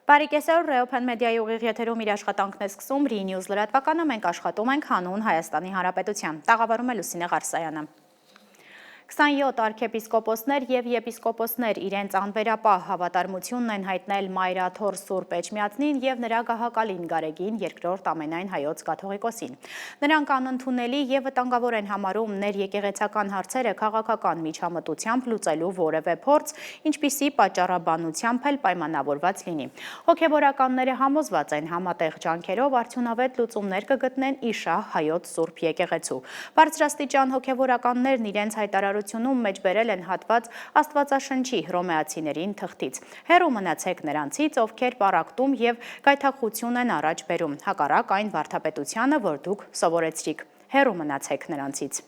Բարի կեսօր, Ռեոփեն մեդիայի ուղիղ եթերում իր աշխատանքն է սկսում Ռի Նյուզ լրատվականը, մենք աշխատում ենք հանուն Հայաստանի Հանրապետության, տաղավարում է Լուսինե Ղարսայանը։ 27 արքեպիսկոպոսներ և եպիսկոպոսներ իրենց անվերապահ հավատարմությունն են հայտնել Մայրաթոր Սուրբ Էջմիածնին և նրա գահակալին Գարեգին երկրորդ ամենայն հայոց կաթողիկոսին։ Նրանք անընդունելի և վտանգավոր են համարում ներեկեղեցական հարցերը քաղաքական միջամտությամբ լուծելու որևէ փորձ, ինչպիսի պատճառաբանությամբ էլ պայմանավորված լինի։ Հոգևորականները համոզված են համատեղ ջանքերով արդյունավետ լուծումներ կգտնեն իշահ հայոց Սուրբ եկեղեցու։ Բարձրաստիճան հոգևորականներն իրենց հայտարարությունում մեջ բերել են հատված Աստվածաշնչի հռոմեացիներին թղթից։ Հեռու մնացեք նրանցից, ովքեր պառակտում և գայթակղություն են առաջ բերում, հակառակ այն վարդապետությանը, որ դուք սովորեցրիք։ Հեռու մնացեք նրանցից։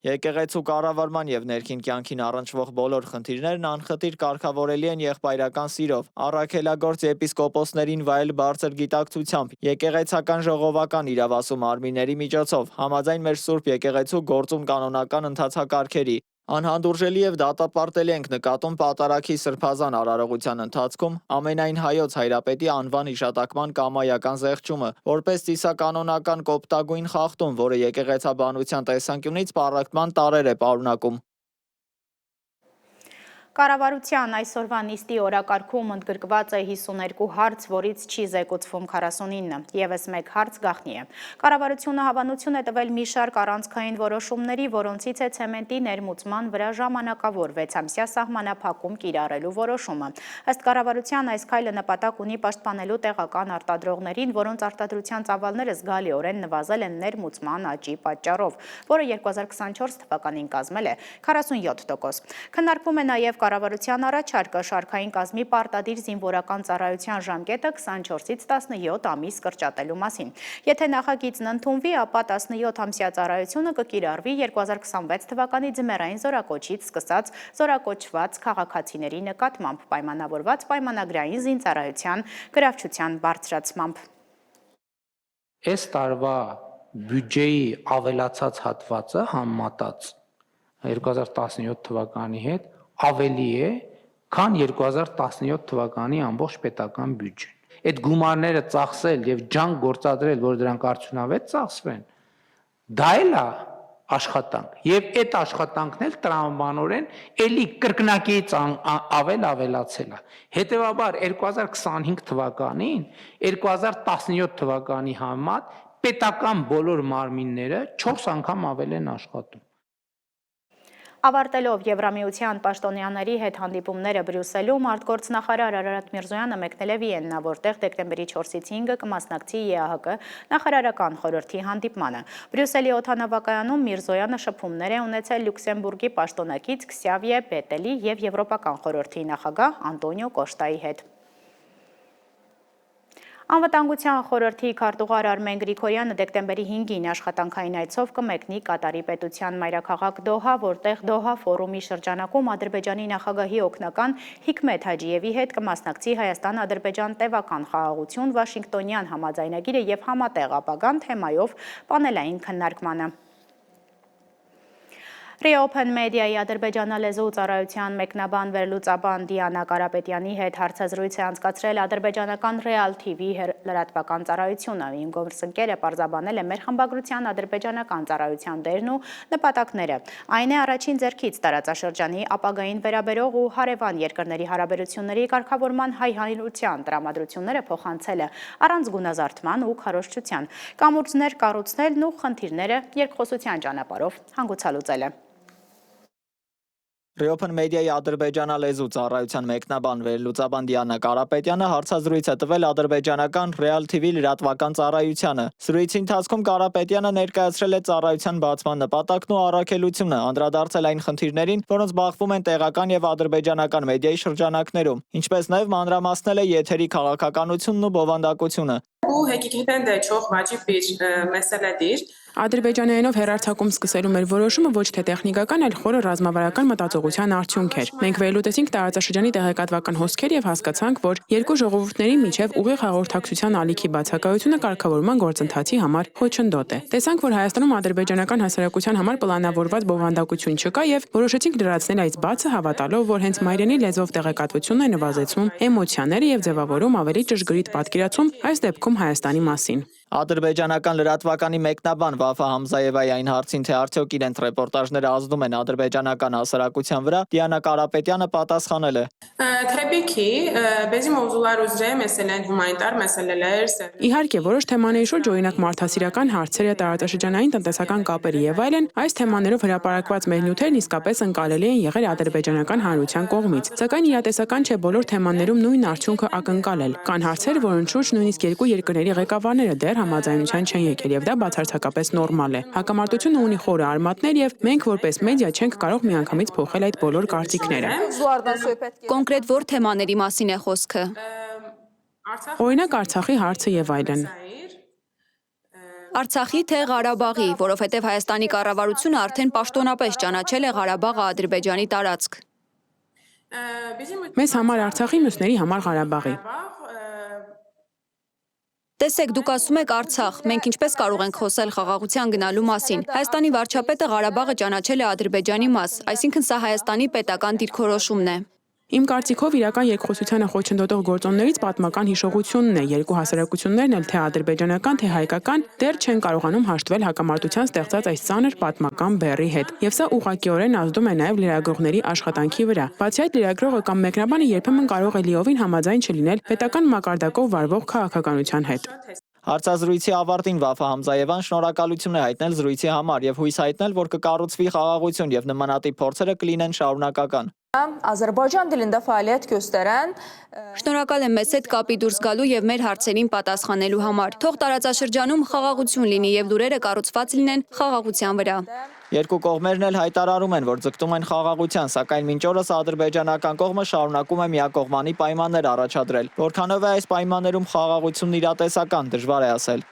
Եկեղեցու կառավարման և ներքին կյանքին առնչվող բոլոր խնդիրներն անխտիր կարգավորելի են եղբայրական սիրով, առաքելագործ եպիսկոպոսներին վայել բարձր գիտակցությամբ, եկեղեցական ժողովական իրավասու մարմինների միջոցով, համաձայն մեր Սուրբ եկեղեցու գործուն կանոնական ընթացակարգերի։ Անհանդուրժելի և դատապարտելի ենք նկատում պատարագի սրբազան արարողության ընթացքում ամենայն հայոց հայրապետի անվան հիշատակման կամայական զեղչումը, որպես ծիսականոնական կոպտագույն խախտում, որը եկեղեցաբանության տեսանկյունից պառակտման տարրեր է պարունակում։ Կառավարության այսօրվա նիստի օրակարգում ընդգրկված է 52 հարց, որից չի զեկուցվում 49, ևս մեկ հարց գաղտնի է։ Կառավարությունը հավանություն է տվել մի շարք առանցքային որոշումների, որոնցից է ցեմենտի ներմուծման վրա ժամանակավոր 6-ամսյա սահմանափակում կիրառելու որոշումը։ Ըստ կառավարության այս քայլը նպատակ ունի պաշտպանելու տեղական արտադրողներին, որոնց արտադրության ծավալները զգալիորեն նվազել են ներմուծման աճի պատճառով, որը 2024 թվականին կազմել է 47%։ Քննարկվում է նաև կառավարության առաջարկը շարքային կազմի պարտադիր զինվորական ծառայության ժամկետը 24-ից 17 ամիս կրճատելու մասին։ Եթե նախագիծն ընդունվի, ապա 17-ամսյա ծառայությունը կկիրառվի 2026 թվականի ձմեռային զորակոչից սկսած զորակոչված քաղաքացիների նկատմամբ, պայմանավորված պայմանագրային զինծառայության գրավչության բարձրացմամբ։ Այս տարվա բյուջեի ավելացած հատվածը համեմատած 2017 թվականի հետ ավելի է, քան 2017 թվականի ամբողջ պետական բյուջեն։ Այդ գումարները ծախսել եւ ջանք գործադրել, որ դրանք արդյունավետ ծախսվեն, դա էլ է աշխատանք։ Եվ այդ աշխատանքն էլ տրամաբանորեն էլի կրկնակից ավելացել է։ Հետևաբար 2025 թվականին 2017 թվականի համեմատ պետական բոլոր մարմինները 4 անգամ ավել են աշխատում։ Ավարտելով Եվրամիության պաշտոնյաների հետ հանդիպումները Բրյուսելում, արտգործնախարար Արարատ Միրզոյանը մեկնել է Վիեննա, որտեղ դեկտեմբերի 4-ից 5-ը կմասնակցի ԵԱՀԿ նախարարական խորհրդի հանդիպմանը։ Բրյուսելի օդանավակայանում Միրզոյանը շփումներ է ունեցել Լյուքսեմբուրգի պաշտոնակից Քսավիե Բետելի և Եվրոպական խորհրդի նախագահ Անտոնիո Կոշտայի հետ։ Անվտանգության խորհրդի քարտուղար Արմեն Գրիգորյանը դեկտեմբերի 5-ին աշխատանքային այցով կմեկնի Կատարի պետության մայրաքաղաք Դոհա, որտեղ Դոհա ֆորումի շրջանակում Ադրբեջանի նախագահի օգնական Հիկմեթ Հաջիևի հետ կմասնակցի Հայաստան-Ադրբեջան տևական խաղաղություն, Վաշինգտոնյան համաձայնագիրը և համատեղ ապագան թեմայով պանելային քննարկմանը։ Ռեոփեն մեդիայի ադրբեջանալեզու ծառայության մեկնաբան վերլուծաբան Դիանա Կարապետյանի հետ հարցազրույց է անցկացրել ադրբեջանական Real TV լրատվական ծառայությունը։ Իմ գործընկերը պարզաբանել է մեր խմբագրության ադրբեջանական ծառայության դերն ու նպատակները։ Այն է առաջին ձեռքից տարածաշրջանի ապագային վերաբերող ու հարևան երկրների հարաբերությունների կարգավորման հայհայնության տրամադրությունները փոխանցելը առանց գունազարդման ու քարոզչության, կամուրջներ կառուցնելն ու խնդիրները երկխոսության ճանապարհով հանգուցալուծելը։ Ռեոփեն մեդիայի ադրբեջանալեզու ծառայության մեկնաբան վերլուծաբան Դիանա Կարապետյանը հարցազրույց է տվել ադրբեջանական Real TV լրատվական ծառայությանը։ Զրույցի ընթացքում Կարապետյանը ներկայացրել է ծառայության բացման նպատակն ու առաքելությունը, անդրադարձել այն խնդիրներին, որոնց բախվում են տեղական եւ ադրբեջանական մեդիայի շրջանակներում, ինչպես նաեւ մանրամասնել է եթերի քաղաքականությունն ու բովանդակությունը։ ու հեկիկիտեն դեչող վաճի պիր մեսելեդիր Ադրբեջանայինով հեռարձակում սկսելու մեր որոշումը ոչ թե տեխնիկական, այլ խորը ռազմավարական մտածողության արդյունք էր։ Մենք վերլուծեցինք տարածաշրջանի տեղեկատվական հոսքեր եւ հասկացանք, որ երկու ժողովուրդների միջև ուղիղ հաղորդակցության ալիքի բացակայությունը կարգավորման գործընթացի համար խոչընդոտ է։ Տեսանք, որ Հայաստանում ադրբեջանական հասարակության համար պլանավորված բովանդակություն չկա եւ որոշեցինք լրացնել այս բացը հավատալով, որ հենց մայրենի լեզվով տեղեկատվությունն է նվազեցնում էմոցիաները եւ ձևավորում ավելի ճշգրիտ պատկերացում այս դեպքում Հայաստանի մասին։ Ադրբեջանական լրատվականի մեկնաբան Վաֆա Համզայևայի այն հարցին, թե արդյոք իրենց ռեպորտաժները ազդում են ադրբեջանական հասարակության վրա, Դիանա Կարապետյանը պատասխանել է. Tabii bizim mevzular üzere meselen humanitar meseleler. Իհարկե, որոշ թեմաների շուրջ, օրինակ մարդասիրական հարցերը, տարածաշրջանային տնտեսական կապերը եւ այլն, այս թեմաներով հրապարակված մեր նյութերն իսկապես ընկալելի են եղել ադրբեջանական հանրության կողմից։ Սակայն իրատեսական չէ բոլոր թեմաներում նույն արդյունքը ակնկալել։ Կան հարցեր, որոնց շուրջ նույնիսկ երկու երկրների ղեկավարները դեռ համաձայնության չեն եկել եւ դա բացարձակապես նորմալ է։ Հակամարտությունը ունի խորը արմատներ եւ մենք որպես մեդիա չենք կարող միանգամից փոխել այդ բոլոր կարծիքները։ Կոնկրետ որ թեմաների մասին է խոսքը։ Օրինակ Արցախի հարցը եւ այլն։ Արցախի թե Ղարաբաղի, որովհետև Հայաստանի կառավարությունը արդեն պաշտոնապես ճանաչել է Ղարաբաղը Ադրբեջանի տարածք։ Մեզ համար Արցախի, մյուսների համար Ղարաբաղի։ Տեսեք, դուք ասում եք Արցախ, մենք ինչպես կարող ենք խոսել խաղաղության գնալու մասին։ Հայաստանի վարչապետը Ղարաբաղը ճանաչել է Ադրբեջանի մաս, այսինքն սա Հայաստանի պետական դիրքորոշումն է։ Իմ կարծիքով իրական երկխոսությանը խոչընդոտող գործոններից պատմական հիշողությունն է, երկու հասարակություններն էլ թե ադրբեջանական, թե հայկական դեռ չեն կարողանում հաշտվել հակամարտության ստեղծած այս ծանր պատմական բեռի հետ։ Եվ սա ուղղակիորեն ազդում է նաև լրագրողների աշխատանքի վրա։ Բացի այդ, լրագրողը կամ մեկնաբանը երբեմն կարող է լիովին համաձայն չլինել պետական մակարդակով վարվող քաղաքականության հետ։ Հարցազրույցի ավարտին Վաֆա Համզայևան շնորհակալություն է հայտնել զրույցի համար եւ հույս հայտնել, որ կկառուցվի խաղաղություն եւ նմանատիպ փորձերը կլինեն շարունակական։ Azərbaycan dilində fəaliyyət göstərən Շնորհակալ եմ մեզ հետ կապի դուրս գալու եւ մեր հարցերին պատասխանելու համար։ Թող տարածաշրջանում խաղաղություն լինի եւ լուրերը կառուցված լինեն խաղաղության վրա։ Երկու կողմերն էլ հայտարարում են, որ ձգտում են խաղաղության, սակայն մինչ օրս ադրբեջանական կողմը շարունակում է միակողմանի պայմաններ առաջադրել։ Որքանով է այս պայմաններում խաղաղությունն իրատեսական, դժվար է ասել։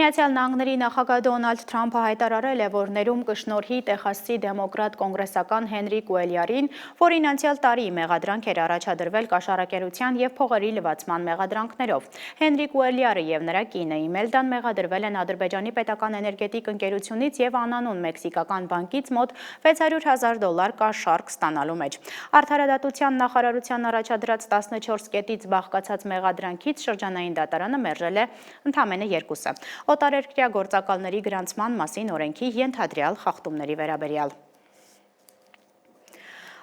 Միացյալ Նահանգների նախագահ Դոնալդ Թրամփը հայտարարել է, որ ներում կշնորհի Տեխասի դեմոկրատ կոնգրեսական Հենրի Կուելյարին, որին անցյալ տարի մեղադրանք էր առաջադրվել կաշառակերության եւ փողերի լվացման մեղադրանքներով։ Հենրի Կուելյարը եւ նրա կինը Իմելդան մեղադրվել են Ադրբեջանի պետական էներգետիկ ընկերությունից եւ անանուն մեքսիկական բանկից մոտ $600,000 կաշառք ստանալու մեջ։ Արդարադատության նախարարության առաջադրած 14 կետից բաղկացած մեղադրանքից շրջանային դատարանը մերժել է ընդամենը 2-ը։ Օտարերկրյա գործակալների գրանցման մասին օրենքի ենթադրյալ խախտումների վերաբերյալ։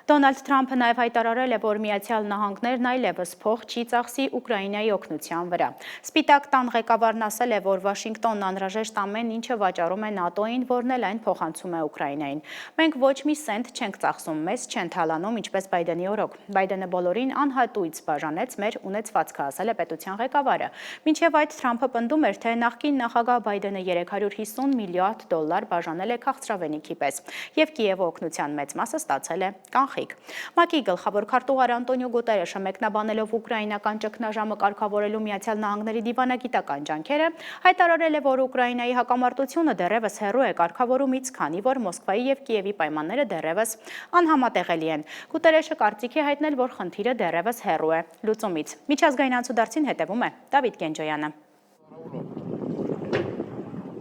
Դոնալդ Թրամփը նաև հայտարարել է, որ Միացյալ Նահանգներն այլևս փող չի ծախսի Ուկրաինայի օգնության վրա։ Սպիտակ տան ղեկավարն ասել է, որ Վաշինգտոնն անհրաժեշտ ամեն ինչը վաճառում է ՆԱՏՕ-ին, որն էլ այն փոխանցում է Ուկրաինային։ Մենք ոչ մի սենտ չենք ծախսում, մեզ չեն թալանում, ինչպես Բայդենի օրոք։ Բայդենը բոլորին անհատույց բաժանեց մեր ունեցվածքը, ասել է պետության ղեկավարը։ Մինչև այդ Թրամփը պնդում էր, թե նախկին նախագահ Բայդենը $350 միլիարդ բաժանել է քաղցրավենիքի պես, եւ Կիևը օգնության մեծ մասը ստացել է կանխիկ։ ՄԱԿ-ի գլխավոր քարտուղար Անտոնիո Գուտերեշը մեկնաբանելով ուկրաինական ճգնաժամը կարգավորելու Միացյալ Նահանգների դիվանագիտական ջանքերը, հայտարարել է, որ Ուկրաինայի հակամարտությունը դեռևս հեռու է կարգավորումից, քանի որ Մոսկվայի եւ Կիևի պայմանները դեռևս անհամատեղելի են։ Գուտերեշը կարծիք է հայտնել, որ խնդիրը դեռևս հեռու է լուծումից։ Միջազգային անցուդարձին հետևում է Դավիթ Կենջոյանը։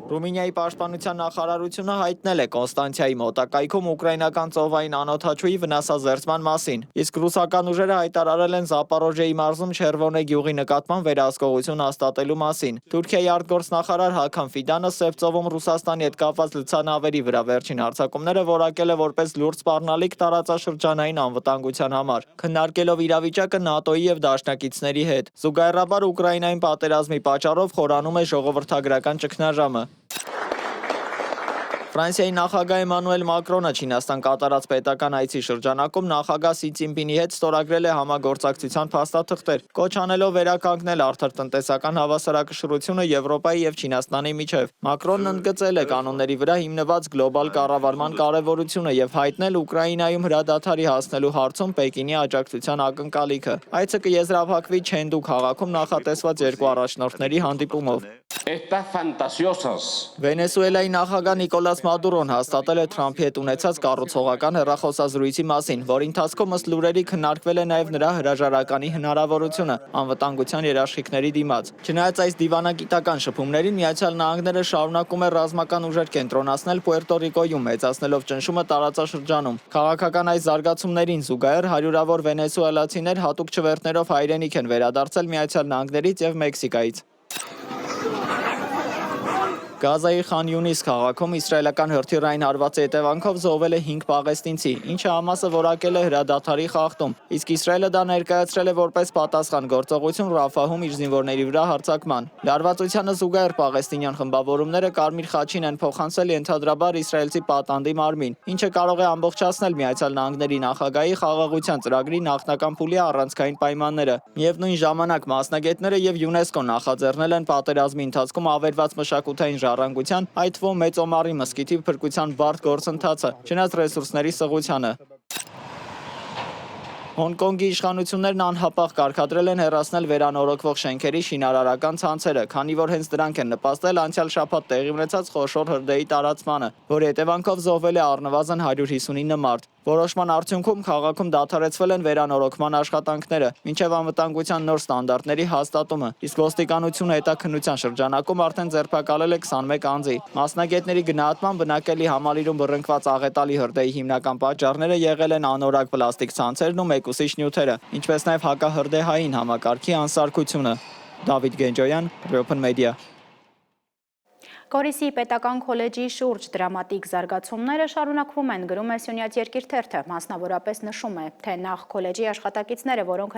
Ռումինիայի պաշտպանության նախարարությունը հայտնել է Կոնստանցիայի մոտակայքում ուկրաինական ծովային անօդաչուի վնասազերծման մասին, իսկ ռուսական ուժերը հայտարարել են Զապորոժիեի մարզում Չերվոնե գյուղի նկատմամբ վերահսկողություն հաստատելու մասին։ Թուրքիայի արտգործնախարար Հական Ֆիդանը Սև ծովում Ռուսաստանի հետ կապված լցանավերի վրա վերջին հարձակումները որակել է որպես լուրջ սպառնալիք տարածաշրջանային անվտանգության համար, քննարկելով իրավիճակը ՆԱՏՕ-ի եւ դաշնակիցների հետ։ Զուգահեռաբար Ուկրաինային պատերազմի պատճառով խորանում է ժողովրդագրական ճգնաժամը։ Ֆրանսիայի նախագահ Էմանուել Մակրոնը Չինաստան կատարած պետական այցի շրջանակում նախագահ Սի Ցինպինի հետ ստորագրել է համագործակցության փաստաթղթեր, կոչ անելով վերականգնել արդար տնտեսական հավասարակշռությունը Եվրոպայի եւ Չինաստանի միջև։ Մակրոնն ընդգծել է կանոնների վրա հիմնված գլոբալ կառավարման կարևորությունը եւ հայտնել Ուկրաինայում հրադադարի հասնելու հարցում Պեկինի աջակցության ակնկալիքը։ Այցը կեզրափակվի Չենդու քաղաքում նախատեսված երկու առաջնորդների հանդիպումով։ Վենեսուելայի նախագահ Նիկոլաս Մադուրոն հաստատել է Թրամփի հետ ունեցած կառուցողական հեռախոսազրույցի մասին, որի ընթացքում ըստ լուրերի քննարկվել է նաև նրա հրաժարականի հնարավորությունը անվտանգության երաշխիքների դիմաց։ Չնայած այս դիվանագիտական շփումներին Միացյալ Նահանգները շարունակում է ռազմական ուժեր կենտրոնացնել Պուերտո Ռիկոյում, մեծացնելով ճնշումը տարածաշրջանում։ Քաղաքական այս զարգացումներին զուգահեռ հարյուրավոր վենեսուելացիներ հատուկ չվերթներով հայրենիք են վերադարձել Միացյալ Նահանգներից եւ Մեքսիկայից։ Գազայի Խան Յունիս քաղաքում իսրայելական հրթիռային հարվածի հետևանքով զոհվել է 5 պաղեստինցի, ինչը Համասը որակել է հրադադարի խախտում, իսկ Իսրայելը դա ներկայացրել է որպես պատասխան գործողություն Ռաֆահում իր զինվորների վրա հարձակման։ Լարվածությանը զուգահեռ պաղեստինյան խմբավորումները Կարմիր խաչին են փոխանցել ենթադրաբար իսրայելցի պատանդի մարմին, ինչը կարող է ամբողջացնել Միացյալ Նահանգների նախագահի խաղաղության ծրագրի նախնական փուլի առանցքային պայմանները։ Միևնույն ժամանակ մասնագետները եւ ՅՈՒՆԵՍԿՕ-ն նախաձեռնել են պատերազմի ընթացքում ավերված մշակութային ժառանգության, այդ թվում Մեծոմարի մզկիթի փրկության բարդ գործընթացը, չնայած ռեսուրսների սղությանը։ Հոնկոնգի իշխանություններն անհապաղ կարգադրել են հեռացնել վերանորոգվող շենքերի շինարարական ցանցերը, քանի որ հենց դրանք են նպաստել անցյալ շաբաթ տեղի ունեցած խոշոր հրդեհի տարածմանը, որի հետևանքով զոհվել է առնվազն 150 մարդ։ Որոշման արդյունքում քաղաքում դադարեցվել են վերանորոգման աշխատանքները, մինչև անվտանգության նոր ստանդարտների հաստատումը, իսկ ոստիկանությունը հետաքննության շրջանակում արդեն ձերբակալել է 21 անձի։ Մասնագետների գնահատմամբ բնակելի համալիրում բռնկված աղետալի հրդեհի հիմնական պատճառները եղել են անորակ պլաստիկ ցանցերն ու մեկուսիչ նյութերը, ինչպես նաև հակահրդեհային համակարգի անսարքությունը։ Դավիթ Գենջոյան, Open Media։ Գորիսի պետական քոլեջի շուրջ դրամատիկ զարգացումները շարունակվում են, գրում է Սյունյաց Երկիր թերթը, մասնավորապես նշում է, թե նախ քոլեջի աշխատակիցները, որոնք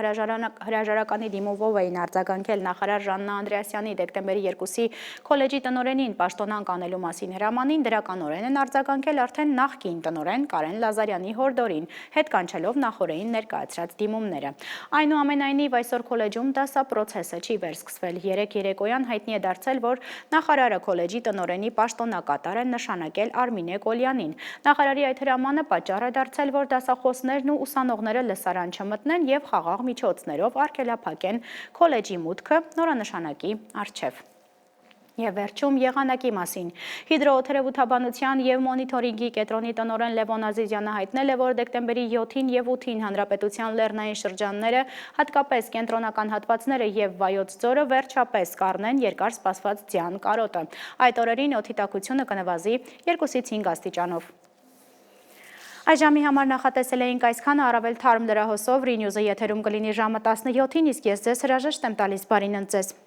հրաժարականի դիմումով էին արձագանքել նախարար Ժաննա Անդրեասյանի դեկտեմբերի 2-ի քոլեջի տնօրենին պաշտոնանկ անելու մասին հրամանին դրականորեն են արձագանքել արդեն նախկին տնօրեն Կարեն Լազարյանի հորդորին, հետ կանչելով նախորդին ներկայացրած դիմումները։ Այնուամենայնիվ այսօր քոլեջում դասապրոցեսը չի վերսկսվել։ Երեկ երեկոյան հայտնի է դարձել, որ նախարարը քոլեջի տնօրենի պաշտոնակատար են նշանակել Արմինե Կոլյանին։ Նախարարի այդ հրամանը պատճառ է դարձել, որ դասախոսներն ու ուսանողները լսարան չմտնեն եւ խաղաղ միջոցներով արգելափակեն քոլեջի մուտքը նորանշանակի առջև։ Եվ վերջում եղանակի մասին։ Հիդրոօթերևութաբանության և մոնիթորինգի կենտրոնի տնօրեն Լևոն Ազիզյանը հայտնել է, որ դեկտեմբերի 7-ին և 8-ին հանրապետության լեռնային շրջանները, հատկապես կենտրոնական հատվածները և Վայոց ձորը վերջապես կառնեն երկար սպասված ձյան կարոտը։ Այդ օրերին օդի տաքությունը կնվազի 2-ից 5 աստիճանով։ Այս ժամի համար նախատեսել էինք այսքանը, առավել թարմ լրահոսով Ռի Նյուզը եթերում կլինի ժամը 17-ին, իսկ ես ձեզ հրաժեշտ եմ տալիս, բարին ընդ ձեզ։